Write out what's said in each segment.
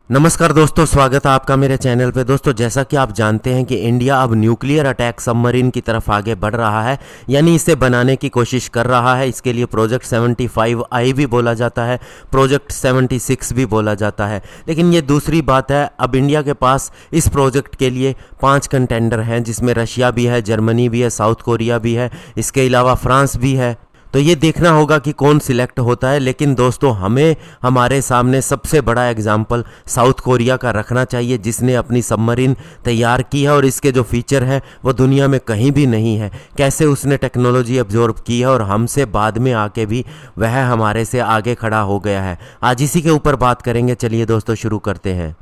नमस्कार दोस्तों, स्वागत है आपका मेरे चैनल पे। दोस्तों, जैसा कि आप जानते हैं कि इंडिया अब न्यूक्लियर अटैक सबमरीन की तरफ आगे बढ़ रहा है, यानी इसे बनाने की कोशिश कर रहा है। इसके लिए प्रोजेक्ट 75I भी बोला जाता है, प्रोजेक्ट 76 भी बोला जाता है। लेकिन ये दूसरी बात है, अब इंडिया के पास इस प्रोजेक्ट के लिए 5 कंटेंडर हैं, जिसमें रशिया भी है, जर्मनी भी है, साउथ कोरिया भी है, इसके अलावा फ्रांस भी है। तो ये देखना होगा कि कौन सिलेक्ट होता है। लेकिन दोस्तों, हमें हमारे सामने सबसे बड़ा एग्जाम्पल साउथ कोरिया का रखना चाहिए, जिसने अपनी सबमरीन तैयार की है और इसके जो फीचर हैं वो दुनिया में कहीं भी नहीं है। कैसे उसने टेक्नोलॉजी अब्जॉर्ब की है और हमसे बाद में आके भी वह हमारे से आगे खड़ा हो गया है। आज इसी के ऊपर बात करेंगे। चलिए दोस्तों, शुरू करते हैं।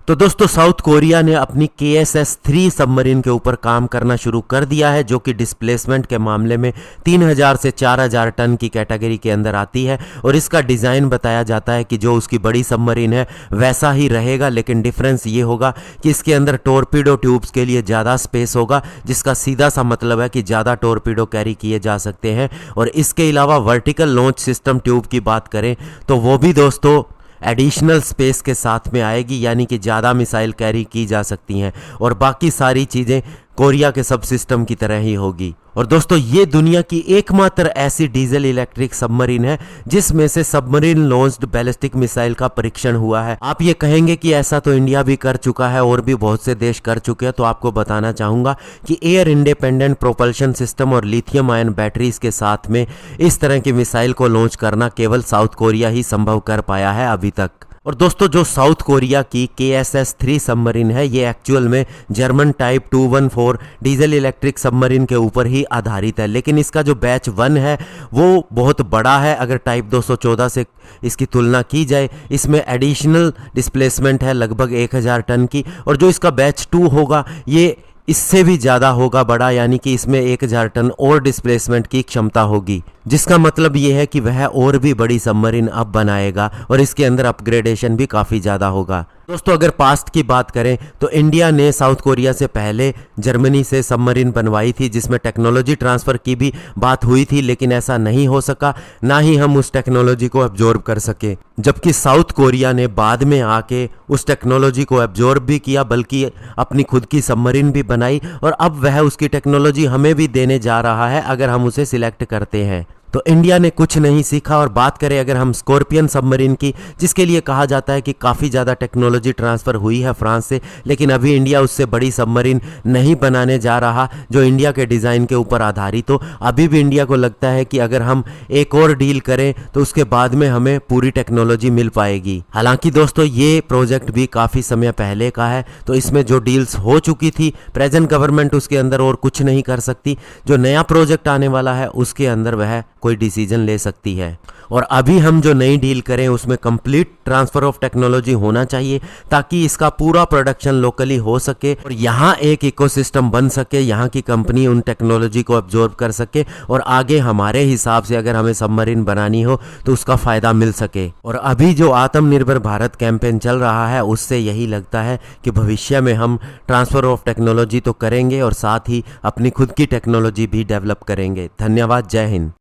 तो दोस्तों, साउथ कोरिया ने अपनी KSS-3 सबमरीन के ऊपर काम करना शुरू कर दिया है, जो कि डिस्प्लेसमेंट के मामले में 3000 से 4000 टन की कैटेगरी के अंदर आती है। और इसका डिज़ाइन बताया जाता है कि जो उसकी बड़ी सबमरीन है वैसा ही रहेगा, लेकिन डिफरेंस ये होगा कि इसके अंदर टॉर्पीडो ट्यूब्स के लिए ज़्यादा स्पेस होगा, जिसका सीधा सा मतलब है कि ज़्यादा टॉर्पीडो कैरी किए जा सकते हैं। और इसके अलावा वर्टिकल लॉन्च सिस्टम ट्यूब की बात करें तो वो भी दोस्तों एडिशनल स्पेस के साथ में आएगी, यानी कि ज़्यादा मिसाइल कैरी की जा सकती हैं। और बाकी सारी चीज़ें कोरिया के सब सिस्टम की तरह ही होगी। और दोस्तों, ये दुनिया की एकमात्र ऐसी डीजल इलेक्ट्रिक सबमरीन है जिसमें से सबमरीन लॉन्च्ड बैलिस्टिक मिसाइल का परीक्षण हुआ है। आप ये कहेंगे कि ऐसा तो इंडिया भी कर चुका है और भी बहुत से देश कर चुके हैं, तो आपको बताना चाहूँगा कि एयर इंडिपेंडेंट प्रोपल्शन सिस्टम और लिथियम आयन बैटरीज के साथ में इस तरह की मिसाइल को लॉन्च करना केवल साउथ कोरिया ही संभव कर पाया है अभी तक। और दोस्तों, जो साउथ कोरिया की KSS-3 सबमरीन है, ये एक्चुअल में German type 214 diesel electric submarine के ऊपर ही आधारित है। लेकिन इसका जो बैच 1 है वो बहुत बड़ा है अगर टाइप 214 से इसकी तुलना की जाए। इसमें एडिशनल डिस्प्लेसमेंट है लगभग 1000 टन की। और जो इसका बैच 2 होगा ये इससे भी ज़्यादा होगा बड़ा, यानी कि इसमें 1000 टन और डिस्प्लेसमेंट की क्षमता होगी, जिसका मतलब ये है कि वह और भी बड़ी सबमरीन अब बनाएगा और इसके अंदर अपग्रेडेशन भी काफ़ी ज़्यादा होगा। दोस्तों, अगर पास्ट की बात करें तो इंडिया ने साउथ कोरिया से पहले जर्मनी से सबमरीन बनवाई थी, जिसमें टेक्नोलॉजी ट्रांसफ़र की भी बात हुई थी, लेकिन ऐसा नहीं हो सका, ना ही हम उस टेक्नोलॉजी को एब्जॉर्ब कर सके। जबकि साउथ कोरिया ने बाद में आके उस टेक्नोलॉजी को एब्जॉर्ब भी किया, बल्कि अपनी खुद की सबमरीन भी बनाई, और अब वह उसकी टेक्नोलॉजी हमें भी देने जा रहा है अगर हम उसे सिलेक्ट करते हैं। तो इंडिया ने कुछ नहीं सीखा। और बात करें अगर हम स्कॉर्पियन सबमरीन की, जिसके लिए कहा जाता है कि काफ़ी ज़्यादा टेक्नोलॉजी ट्रांसफ़र हुई है फ्रांस से, लेकिन अभी इंडिया उससे बड़ी सबमरीन नहीं बनाने जा रहा जो इंडिया के डिज़ाइन के ऊपर आधारित हो। अभी भी इंडिया को लगता है कि अगर हम एक और डील करें तो उसके बाद में हमें पूरी टेक्नोलॉजी मिल पाएगी। हालांकि दोस्तों, ये प्रोजेक्ट भी काफ़ी समय पहले का है, तो इसमें जो डील्स हो चुकी थी, प्रेजेंट गवर्नमेंट उसके अंदर और कुछ नहीं कर सकती। जो नया प्रोजेक्ट आने वाला है उसके अंदर वह कोई डिसीजन ले सकती है। और अभी हम जो नई डील करें उसमें कंप्लीट ट्रांसफ़र ऑफ टेक्नोलॉजी होना चाहिए, ताकि इसका पूरा प्रोडक्शन लोकली हो सके और यहाँ एक इकोसिस्टम बन सके, यहाँ की कंपनी उन टेक्नोलॉजी को अब्जॉर्ब कर सके और आगे हमारे हिसाब से अगर हमें सबमरीन बनानी हो तो उसका फ़ायदा मिल सके। और अभी जो आत्मनिर्भर भारत कैंपेन चल रहा है उससे यही लगता है कि भविष्य में हम ट्रांसफ़र ऑफ टेक्नोलॉजी तो करेंगे और साथ ही अपनी खुद की टेक्नोलॉजी भी डेवलप करेंगे। धन्यवाद। जय हिंद।